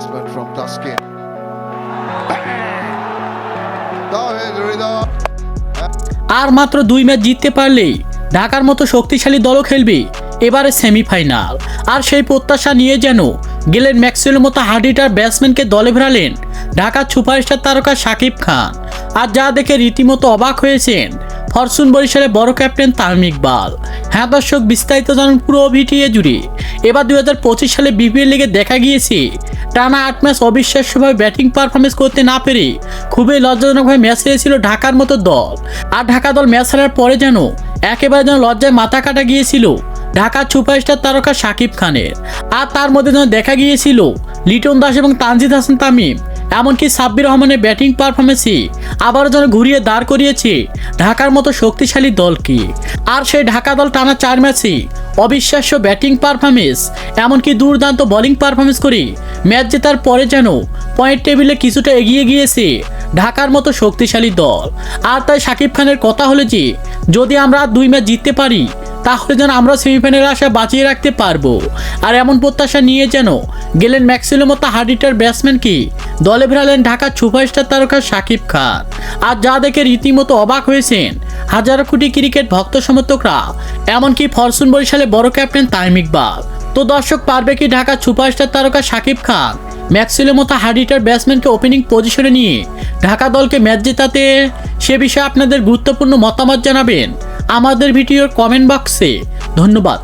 batsman from Taskin. Dawid Rida. আর মাত্র 2 match জিততে পারলেই ঢাকার মতো শক্তিশালী দলও খেলবে এবারে সেমিফাইনাল। আর সেই প্রত্যাশা নিয়ে যেন গেলেন ম্যাক্সওয়েলের মতো হার্ডিটার ব্যাটসম্যানকে দলে ফেরালেন ঢাকার সুপারস্টার তারকা শাকিব খান। আর যা দেখে রীতিমতো অবাক হয়েছেন ফরচুন বরিশালের বড় ক্যাপ্টেন তামিম ইকবাল। হ্যাঁ দর্শক, বিস্তারিত জানুন পুরো ভিডিও জুড়ে। এবার 2025 সালে বিপিএল লিগে দেখা গিয়েছে টানা 8 ম্যাচ অবিশ্বাস্যভাবে ব্যাটিং পারফরমেন্স করতে না পেরে খুবই লজ্জাজনকভাবে ম্যাচ হেরেছিল ঢাকার মতো দল। আর ঢাকা দল ম্যাচ হারার পরে যেন একেবারে যেন লজ্জায় মাথা কাটা গিয়েছিল ঢাকার সুপারস্টার তারকা শাকিব খানের। আর তার মধ্যে যেন দেখা গিয়েছিল লিটন দাস এবং তানজিদ হাসান তামিম, এমনকি সাব্বির রহমানের ব্যাটিং পারফরমেন্সে আবারও যেন ঘুরিয়ে দাঁড় করিয়েছে ঢাকার মতো শক্তিশালী দলকে। আর সেই ঢাকা দল টানা 4 ম্যাচে অবিশ্বাস্য ব্যাটিং পারফরমেন্স, এমনকি দুর্দান্ত বোলিং পারফরমেন্স করে ম্যাচ জেতার পরে যেন পয়েন্ট টেবিলে কিছুটা এগিয়ে গিয়েছে ঢাকার মতো শক্তিশালী দল। আর তাই শাকিব খানের কথা হলো যে যদি আমরা 2 ম্যাচ জিততে পারি তাহলে যেন আমরা সেমিফাইনালের আশা বাঁচিয়ে রাখতে পারবো। আর এমন প্রত্যাশা নিয়ে যেন গেলেন ম্যাক্সওয়েলের মতো হার্ডিটার ব্যাটসম্যানকে দলে ফেরালেন ঢাকার সুপারস্টার তারকা শাকিব খান। আর যা দেখে রীতিমতো অবাক হয়েছেন হাজারো কোটি ক্রিকেট ভক্ত সমর্থকরা, এমনকি ফরচুন বরিশালের বড় ক্যাপ্টেন তামিম ইকবাল। তো দর্শক, পারবে কি ঢাকার সুপারস্টার তারকা শাকিব খান ম্যাক্সওয়েলের মতো হার্ডিটার ব্যাটসম্যানকে ওপেনিং পজিশনে নিয়ে ঢাকা দলকে ম্যাচ জেতাতে? সে বিষয়ে আপনাদের গুরুত্বপূর্ণ মতামত জানাবেন আমাদের ভিডিওর কমেন্ট বক্সে। ধন্যবাদ।